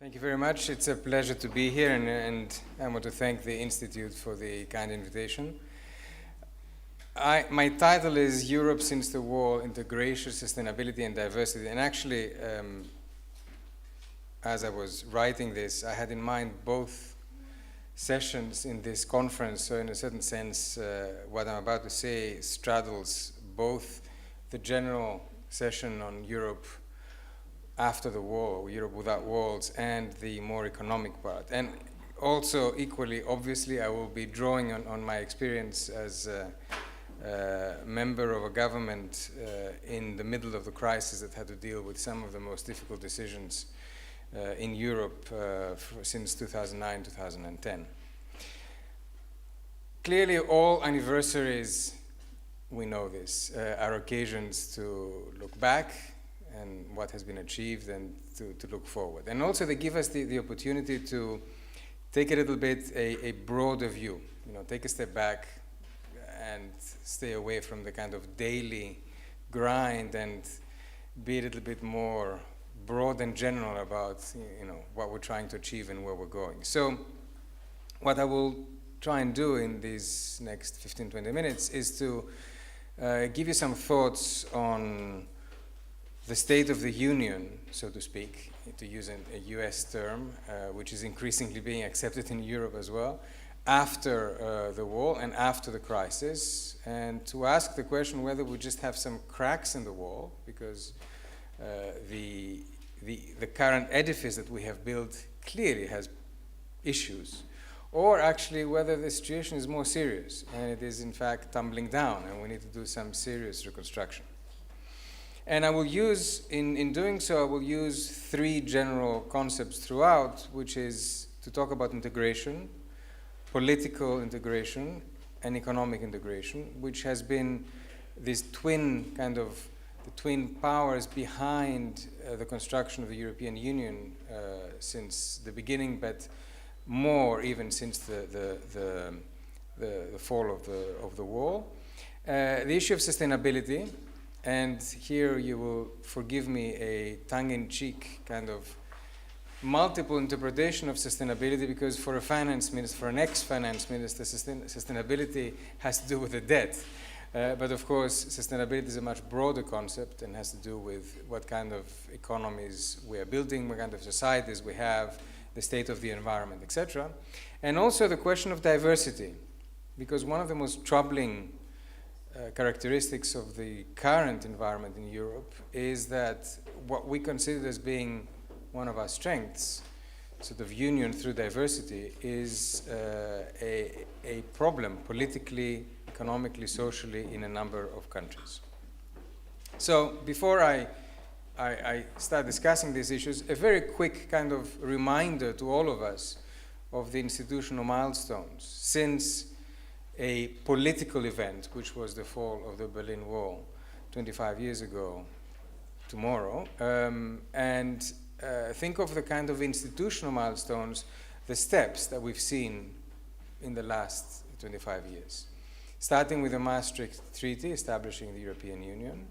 Thank you very much. It's a pleasure to be here, and I want to thank the Institute for the kind invitation. My title is Europe Since the War, Integration, Sustainability and Diversity. And actually, as I was writing this, I had in mind both sessions in this conference. So in a certain sense, what I'm about to say straddles both the general session on Europe after the war, Europe without walls, and the more economic part. And also, equally, obviously, I will be drawing on my experience as a member of a government in the middle of the crisis that had to deal with some of the most difficult decisions in Europe since 2009, 2010. Clearly, all anniversaries, we know this, are occasions to look back and what has been achieved and to look forward. And also they give us the opportunity to take a little bit a broader view, take a step back and stay away from the kind of daily grind and be a little bit more broad and general about what we're trying to achieve and where we're going. So what I will try and do in these next 15-20 minutes is to give you some thoughts on the state of the union, so to speak, to use a US term, which is increasingly being accepted in Europe as well, after the war and after the crisis, and to ask the question whether we just have some cracks in the wall, because the current edifice that we have built clearly has issues, or actually whether the situation is more serious, and it is in fact tumbling down, and we need to do some serious reconstruction. And I will use, in doing so, I will use three general concepts throughout, which is to talk about integration, political integration, and economic integration, which has been this twin the twin powers behind the construction of the European Union since the beginning, but more even since the fall of the wall. The issue of sustainability. And here you will forgive me a tongue-in-cheek kind of multiple interpretation of sustainability, because for a finance minister, for an ex-finance minister, sustainability has to do with the debt. But of course, sustainability is a much broader concept and has to do with what kind of economies we are building, what kind of societies we have, the state of the environment, etc. And also the question of diversity, because one of the most troubling characteristics of the current environment in Europe is that what we consider as being one of our strengths, sort of union through diversity, is a problem politically, economically, socially in a number of countries. So before I start discussing these issues, a very quick kind of reminder to all of us of the institutional milestones since a political event, which was the fall of the Berlin Wall 25 years ago tomorrow, and think of the kind of institutional milestones, the steps that we've seen in the last 25 years. Starting with the Maastricht Treaty, establishing the European Union,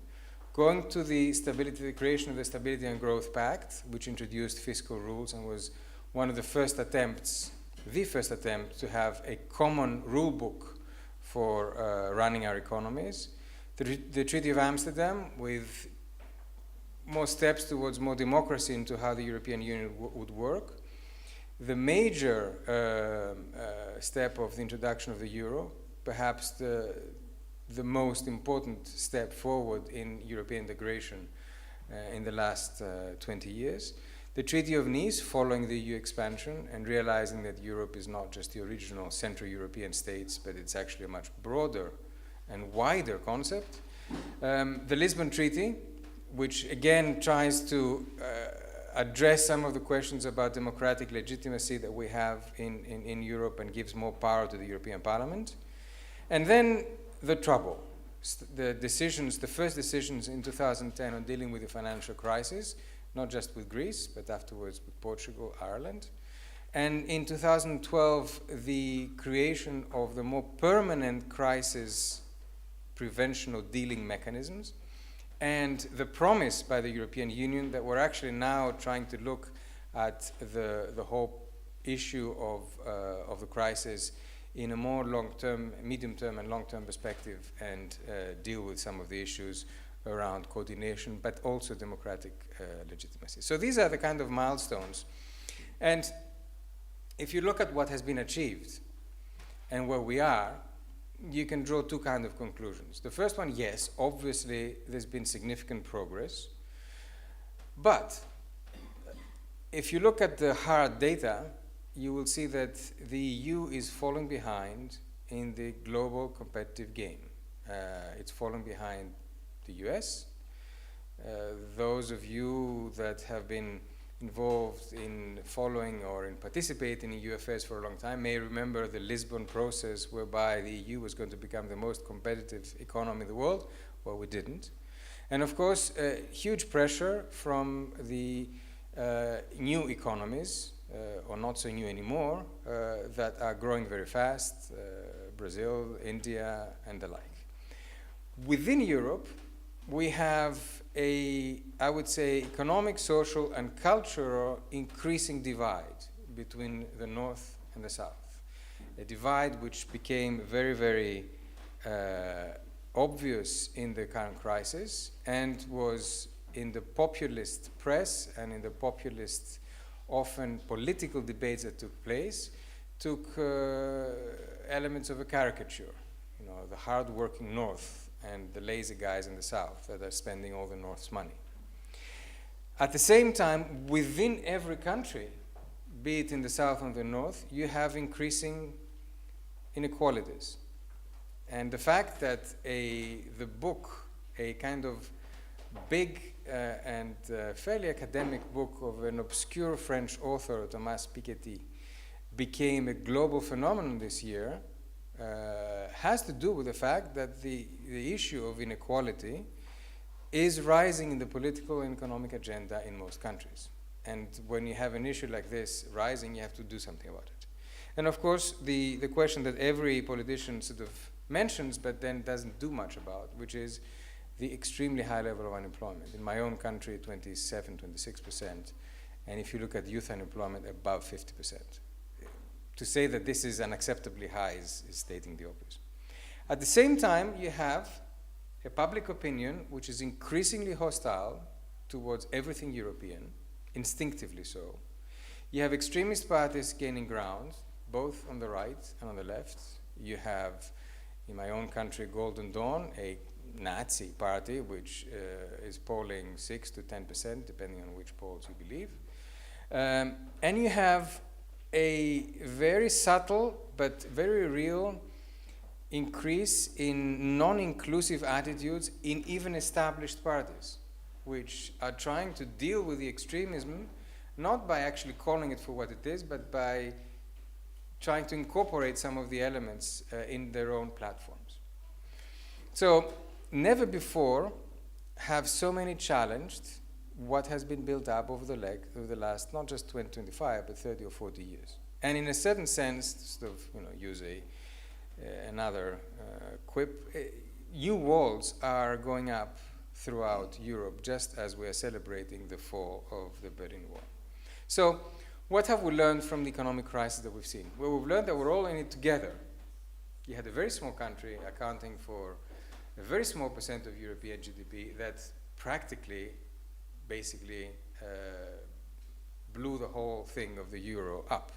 going to the creation of the Stability and Growth Pact, which introduced fiscal rules and was one of the first attempts to have a common rule book for running our economies. The Treaty of Amsterdam, with more steps towards more democracy into how the European Union would work. The major step of the introduction of the euro, perhaps the most important step forward in European integration in the last 20 years. The Treaty of Nice, following the EU expansion and realizing that Europe is not just the original Central European states, but it's actually a much broader and wider concept. The Lisbon Treaty, which again tries to address some of the questions about democratic legitimacy that we have in Europe and gives more power to the European Parliament. And then the trouble, the first decisions in 2010 on dealing with the financial crisis, not just with Greece, but afterwards with Portugal, Ireland. And in 2012, the creation of the more permanent crisis prevention or dealing mechanisms, and the promise by the European Union that we're actually now trying to look at the whole issue of the crisis in a more long-term, medium-term and long-term perspective, and deal with some of the issues around coordination, but also democratic legitimacy. So these are the kind of milestones. And if you look at what has been achieved and where we are, you can draw two kinds of conclusions. The first one, yes, obviously there's been significant progress, but if you look at the hard data, you will see that the EU is falling behind in the global competitive game. It's falling behind the US. Those of you that have been involved in following or in participating in UFS for a long time may remember the Lisbon process, whereby the EU was going to become the most competitive economy in the world. Well, we didn't. And of course, huge pressure from the new economies, or not so new anymore, that are growing very fast, Brazil, India, and the like. Within Europe, we have I would say, economic, social, and cultural increasing divide between the North and the South. A divide which became very, very obvious in the current crisis, and was in the populist press and in the populist, often political debates that took place, took elements of a caricature. You know, the hard-working North and the lazy guys in the South that are spending all the North's money. At the same time, within every country, be it in the South or the North, you have increasing inequalities. And the fact that the book, a kind of big and fairly academic book of an obscure French author, Thomas Piketty, became a global phenomenon this year, has to do with the fact that the issue of inequality is rising in the political and economic agenda in most countries. And when you have an issue like this rising, you have to do something about it. And of course, the question that every politician sort of mentions but then doesn't do much about, which is the extremely high level of unemployment. In my own country, 27, 26%. And if you look at youth unemployment, above 50%. To say that this is unacceptably high is stating the obvious. At the same time, you have a public opinion which is increasingly hostile towards everything European, instinctively so. You have extremist parties gaining ground, both on the right and on the left. You have, in my own country, Golden Dawn, a Nazi party, which is polling 6 to 10%, depending on which polls you believe. And you have a very subtle but very real increase in non-inclusive attitudes in even established parties, which are trying to deal with the extremism, not by actually calling it for what it is, but by trying to incorporate some of the elements in their own platforms. So, never before have so many challenged what has been built up over the last not just 20, 25, but 30 or 40 years. And in a certain sense, sort of, use another quip, new walls are going up throughout Europe, just as we are celebrating the fall of the Berlin Wall. So, what have we learned from the economic crisis that we've seen? Well, we've learned that we're all in it together. You had a very small country accounting for a very small percent of European GDP that practically, basically, blew the whole thing of the euro up.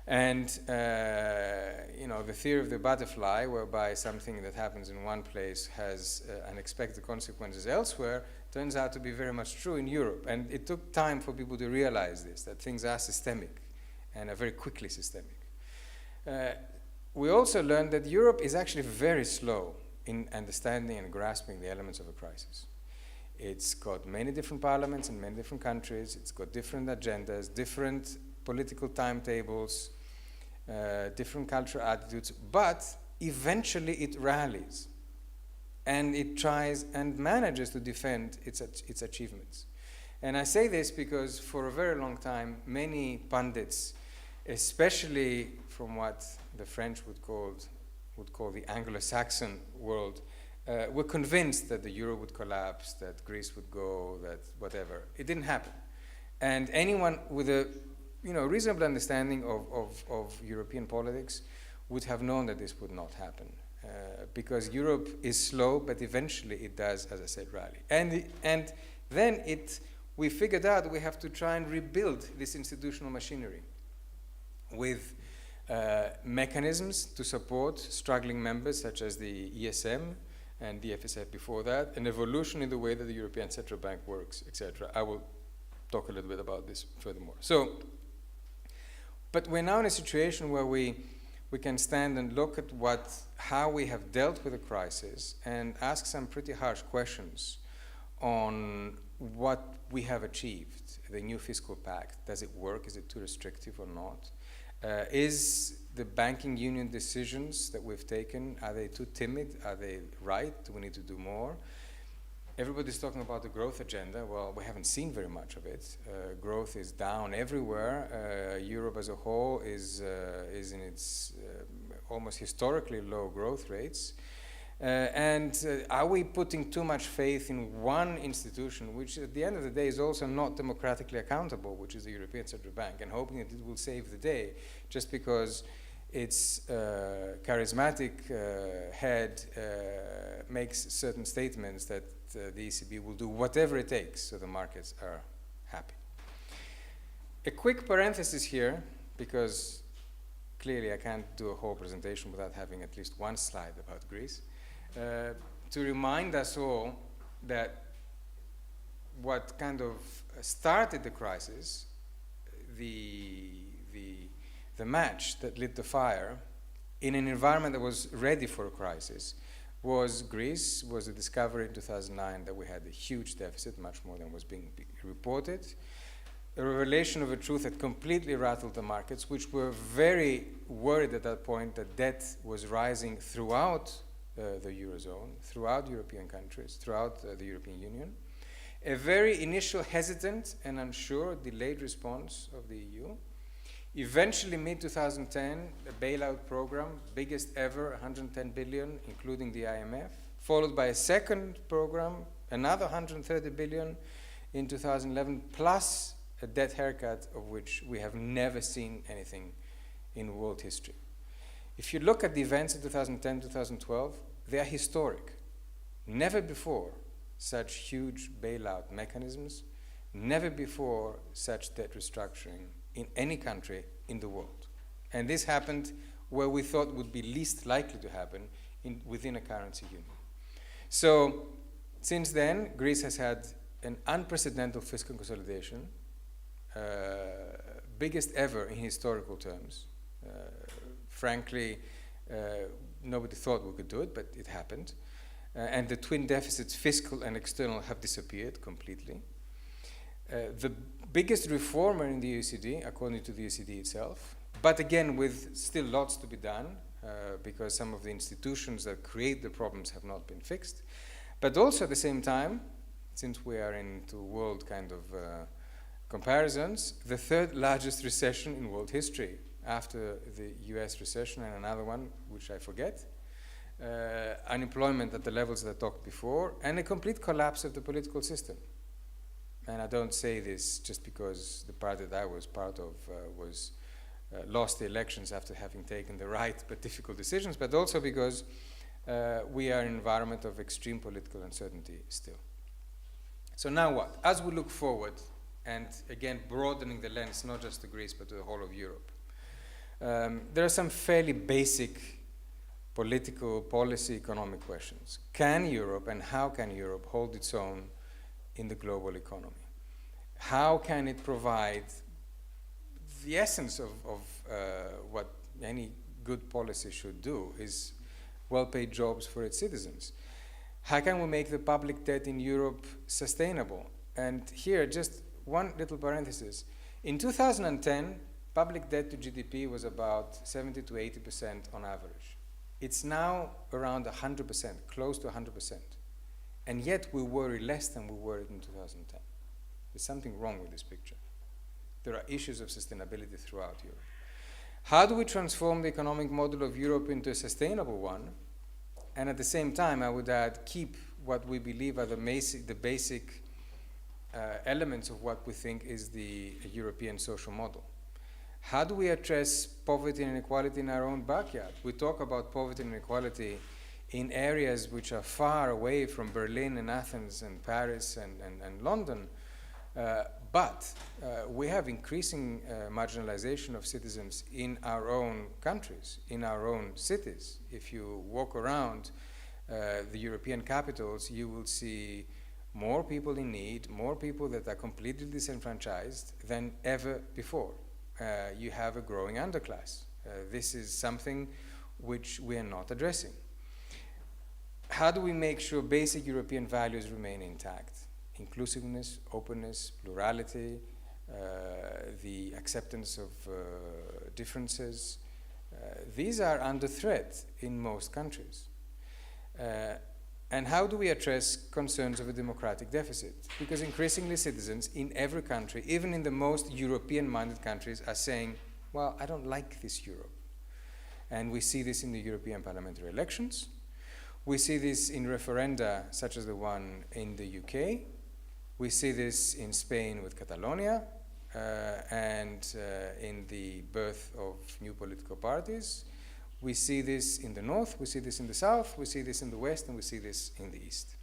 And, the theory of the butterfly, whereby something that happens in one place has unexpected consequences elsewhere, turns out to be very much true in Europe. And it took time for people to realize this, that things are systemic and are very quickly systemic. We also learned that Europe is actually very slow in understanding and grasping the elements of a crisis. It's got many different parliaments in many different countries. It's got different agendas, different political timetables, different cultural attitudes, but eventually it rallies and it tries and manages to defend its achievements. And I say this because for a very long time, many pundits, especially from what the French would call the Anglo-Saxon world, were convinced that the euro would collapse, that Greece would go, that whatever. It didn't happen. And anyone with a reasonable understanding of European politics would have known that this would not happen. Because Europe is slow, but eventually it does, as I said, rally. And then we figured out we have to try and rebuild this institutional machinery with mechanisms to support struggling members, such as the ESM and the FSF before that, an evolution in the way that the European Central Bank works, etc. I will talk a little bit about this furthermore. But we're now in a situation where we can stand and look at how we have dealt with the crisis and ask some pretty harsh questions on what we have achieved. The new fiscal pact, does it work? Is it too restrictive or not? Is the banking union decisions that we've taken, are they too timid? Are they right? Do we need to do more? Everybody's talking about the growth agenda. Well, we haven't seen very much of it. Growth is down everywhere. Europe as a whole is in its almost historically low growth rates. Are we putting too much faith in one institution, which at the end of the day is also not democratically accountable, which is the European Central Bank, and hoping that it will save the day just because its charismatic head makes certain statements that the ECB will do whatever it takes so the markets are happy. A quick parenthesis here, because clearly I can't do a whole presentation without having at least one slide about Greece, to remind us all that what kind of started the crisis, the match that lit the fire in an environment that was ready for a crisis was Greece, was the discovery in 2009 that we had a huge deficit, much more than was being reported. A revelation of a truth that completely rattled the markets, which were very worried at that point that debt was rising throughout the Eurozone, throughout European countries, throughout the European Union. A very initial hesitant and unsure, delayed response of the EU. Eventually, mid-2010, a bailout program, biggest ever, 110 billion, including the IMF, followed by a second program, another 130 billion in 2011, plus a debt haircut of which we have never seen anything in world history. If you look at the events in 2010, 2012, they are historic. Never before such huge bailout mechanisms, never before such debt restructuring in any country in the world. And this happened where we thought would be least likely to happen within a currency union. So since then, Greece has had an unprecedented fiscal consolidation, biggest ever in historical terms. Frankly, nobody thought we could do it, but it happened. And the twin deficits, fiscal and external, have disappeared completely. The biggest reformer in the OECD, according to the OECD itself, but again with still lots to be done because some of the institutions that create the problems have not been fixed. But also at the same time, since we are into world kind of comparisons, the third largest recession in world history after the US recession and another one, which I forget, unemployment at the levels that I talked before, and a complete collapse of the political system. And I don't say this just because the party that I was part of lost the elections after having taken the right but difficult decisions, but also because we are in an environment of extreme political uncertainty still. So now what? As we look forward, and again broadening the lens not just to Greece but to the whole of Europe, there are some fairly basic political, policy, economic questions. Can Europe and how can Europe hold its own in the global economy? How can it provide the essence of what any good policy should do is well-paid jobs for its citizens? How can we make the public debt in Europe sustainable? And here, just one little parenthesis. In 2010, public debt to GDP was about 70 to 80% on average. It's now around 100%, close to 100%. And yet we worry less than we worried in 2010. There's something wrong with this picture. There are issues of sustainability throughout Europe. How do we transform the economic model of Europe into a sustainable one? And at the same time, I would add, keep what we believe are the basic elements of what we think is the European social model. How do we address poverty and inequality in our own backyard? We talk about poverty and inequality in areas which are far away from Berlin and Athens and Paris and London, but we have increasing marginalization of citizens in our own countries, in our own cities. If you walk around the European capitals, you will see more people in need, more people that are completely disenfranchised than ever before. You have a growing underclass. This is something which we are not addressing. How do we make sure basic European values remain intact? Inclusiveness, openness, plurality, the acceptance of differences. These are under threat in most countries. And how do we address concerns of a democratic deficit? Because increasingly citizens in every country, even in the most European-minded countries, are saying, well, I don't like this Europe. And we see this in the European parliamentary elections. We see this in referenda such as the one in the UK. We see this in Spain with Catalonia and in the birth of new political parties. We see this in the north, we see this in the south, we see this in the west, and we see this in the east.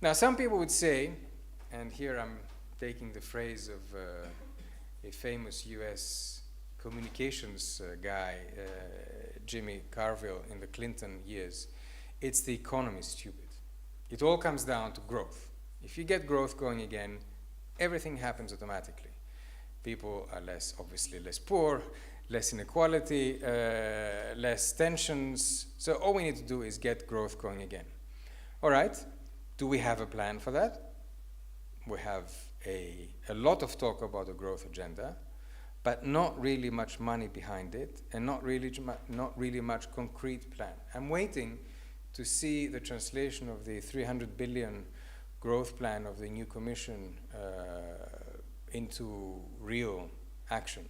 Now, some people would say, and here I'm taking the phrase of a famous US communications guy, Jimmy Carville, in the Clinton years, it's the economy stupid. It all comes down to growth. If you get growth going again, everything happens automatically. People are obviously less poor, less inequality, less tensions. So all we need to do is get growth going again. All right, do we have a plan for that? We have a lot of talk about a growth agenda, but not really much money behind it, and not really much concrete plan. I'm waiting to see the translation of the 300 billion growth plan of the new commission into real action.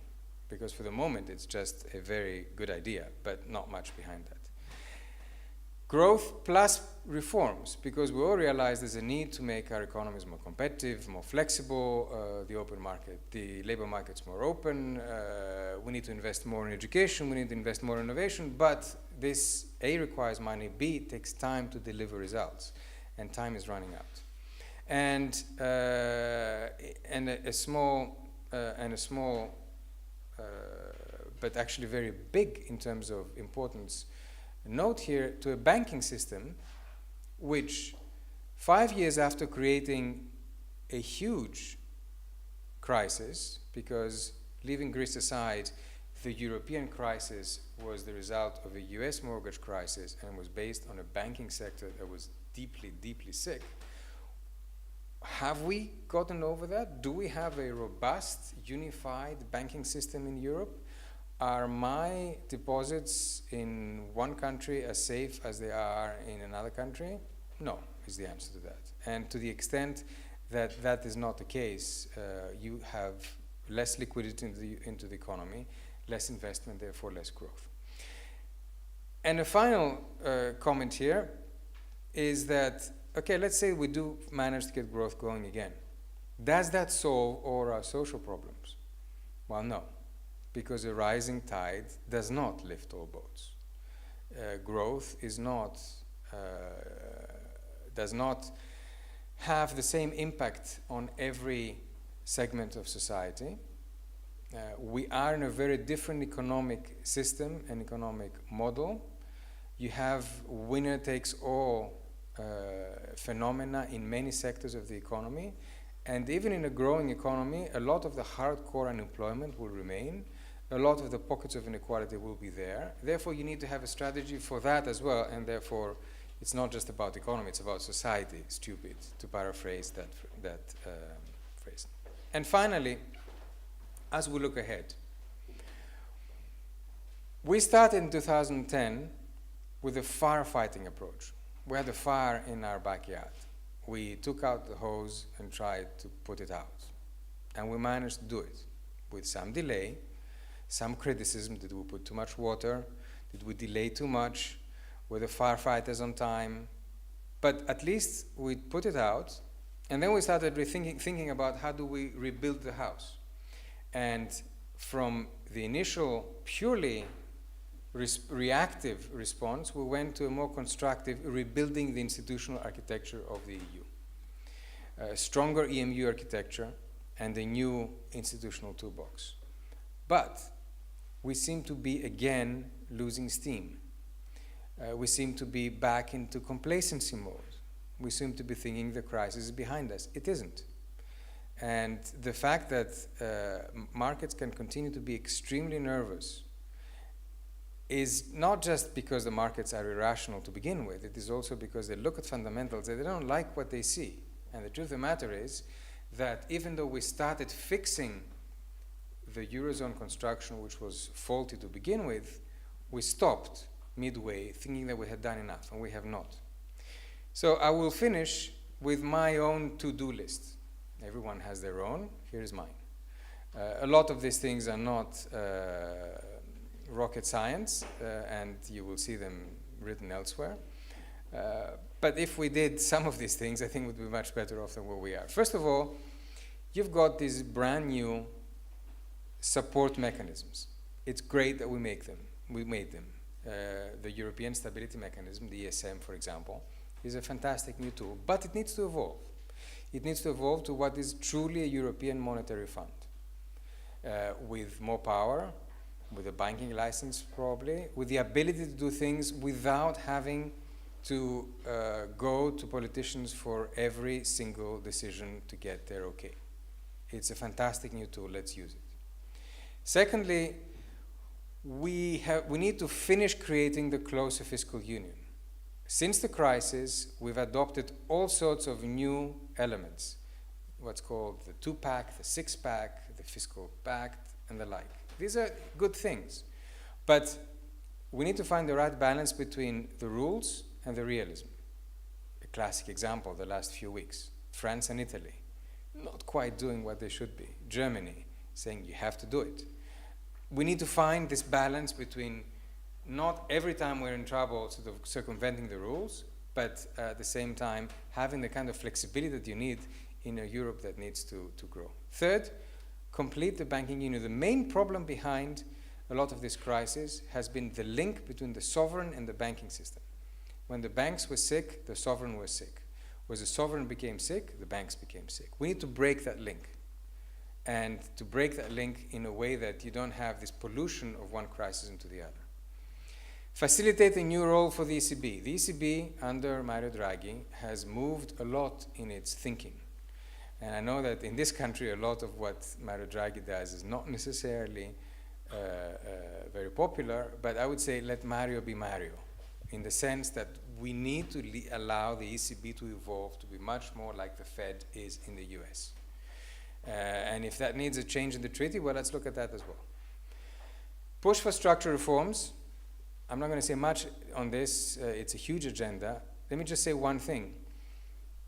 Because for the moment, it's just a very good idea, but not much behind that. Growth plus reforms, because we all realize there's a need to make our economies more competitive, more flexible, the open market, the labor market's more open, we need to invest more in education, we need to invest more in innovation, but this A, requires money, B, it takes time to deliver results, and time is running out. And a small but actually very big in terms of importance, note here to a banking system which 5 years after creating a huge crisis, because leaving Greece aside, the European crisis was the result of a US mortgage crisis and was based on a banking sector that was deeply, deeply sick. Have we gotten over that? Do we have a robust, unified banking system in Europe? Are my deposits in one country as safe as they are in another country? No, is the answer to that. And to the extent that that is not the case, you have less liquidity into the economy, less investment, therefore less growth. And a final comment here is that, okay, let's say we do manage to get growth going again. Does that solve all our social problems? Well, no, because a rising tide does not lift all boats. Growth does not have the same impact on every segment of society. We are in a very different economic system and economic model. You have winner-takes-all phenomena in many sectors of the economy, and even in a growing economy, a lot of the hardcore unemployment will remain, a lot of the pockets of inequality will be there. Therefore, you need to have a strategy for that as well, and therefore, it's not just about economy, it's about society, stupid, to paraphrase that phrase. And finally, as we look ahead, we started in 2010 with a firefighting approach. We had a fire in our backyard. We took out the hose and tried to put it out. And we managed to do it with some delay, some criticism. Did we put too much water? Did we delay too much? Were the firefighters on time? But at least we put it out, And then we started thinking about how do we rebuild the house. And from the initial purely reactive response, we went to a more constructive rebuilding the institutional architecture of the EU. A stronger EMU architecture and a new institutional toolbox. But we seem to be again losing steam. We seem to be back into complacency mode. We seem to be thinking the crisis is behind us. It isn't. And the fact that markets can continue to be extremely nervous is not just because the markets are irrational to begin with. It is also because they look at fundamentals and they don't like what they see. And the truth of the matter is that even though we started fixing the Eurozone construction, which was faulty to begin with, we stopped midway thinking that we had done enough, and we have not. So I will finish with my own to-do list. Everyone has their own. Here's mine. A lot of these things are not rocket science, and you will see them written elsewhere. But if we did some of these things, I think we'd be much better off than where we are. First of all, you've got these brand new support mechanisms. It's great that we made them. The European Stability Mechanism, the ESM, for example, is a fantastic new tool, but it needs to evolve. It needs to evolve to what is truly a European monetary fund, with more power, with a banking license probably, with the ability to do things without having to go to politicians for every single decision to get their okay. It's a fantastic new tool. Let's use it. Secondly, we need to finish creating the closer fiscal union. Since the crisis, we've adopted all sorts of new elements, what's called the two-pack, the six-pack, the fiscal pact, and the like. These are good things, but we need to find the right balance between the rules and the realism. A classic example, the last few weeks, France and Italy, not quite doing what they should be. Germany saying you have to do it. We need to find this balance between not every time we're in trouble sort of circumventing the rules, but at the same time having the kind of flexibility that you need in a Europe that needs to grow. Third, complete the banking union. The main problem behind a lot of this crisis has been the link between the sovereign and the banking system. When the banks were sick, the sovereign was sick. When the sovereign became sick, the banks became sick. We need to break that link. And to break that link in a way that you don't have this pollution of one crisis into the other. Facilitate a new role for the ECB. The ECB, under Mario Draghi, has moved a lot in its thinking. And I know that in this country, a lot of what Mario Draghi does is not necessarily very popular, but I would say let Mario be Mario, in the sense that we need to allow the ECB to evolve to be much more like the Fed is in the US. And if that needs a change in the treaty, well, let's look at that as well. Push for structural reforms. I'm not going to say much on this. It's a huge agenda. Let me just say one thing.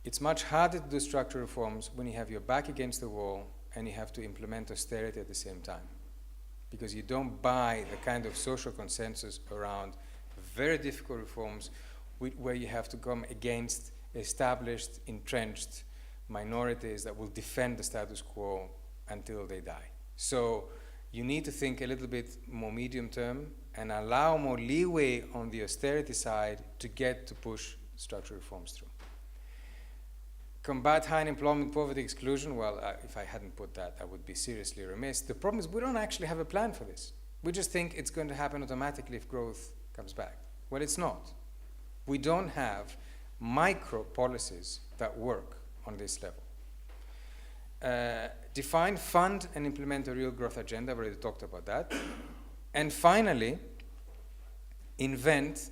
It's much harder to do structural reforms when you have your back against the wall and you have to implement austerity at the same time, because you don't buy the kind of social consensus around very difficult reforms where you have to come against established, entrenched minorities that will defend the status quo until they die. So you need to think a little bit more medium term and allow more leeway on the austerity side to get to push structural reforms through. Combat high unemployment, poverty, exclusion. Well, if I hadn't put that, I would be seriously remiss. The problem is we don't actually have a plan for this. We just think it's going to happen automatically if growth comes back. Well, it's not. We don't have micro policies that work on this level. Define, fund, and implement a real growth agenda. I've already talked about that. And finally, invent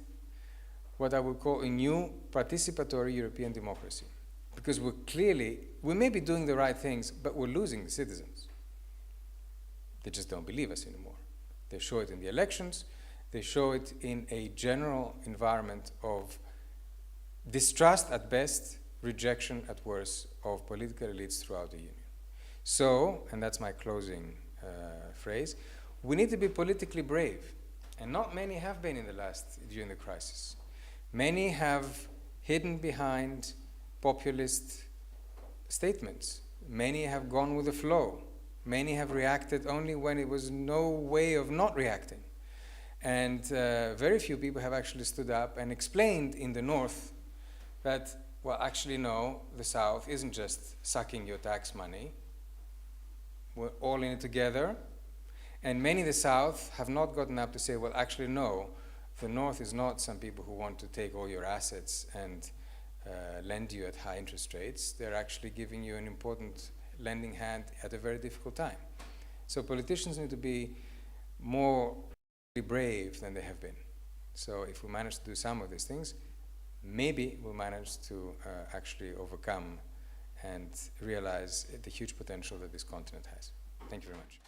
what I would call a new participatory European democracy. Because we may be doing the right things, but we're losing the citizens. They just don't believe us anymore. They show it in the elections. They show it in a general environment of distrust at best, rejection at worst of political elites throughout the Union. So, and that's my closing phrase, we need to be politically brave. And not many have been during the crisis. Many have hidden behind populist statements. Many have gone with the flow. Many have reacted only when it was no way of not reacting. And very few people have actually stood up and explained in the North that, well, actually, no, the South isn't just sucking your tax money. We're all in it together. And many in the South have not gotten up to say, well, actually, no, the North is not some people who want to take all your assets and lend you at high interest rates. They're actually giving you an important lending hand at a very difficult time. So politicians need to be more brave than they have been. So if we manage to do some of these things, maybe we'll manage to actually overcome and realize the huge potential that this continent has. Thank you very much.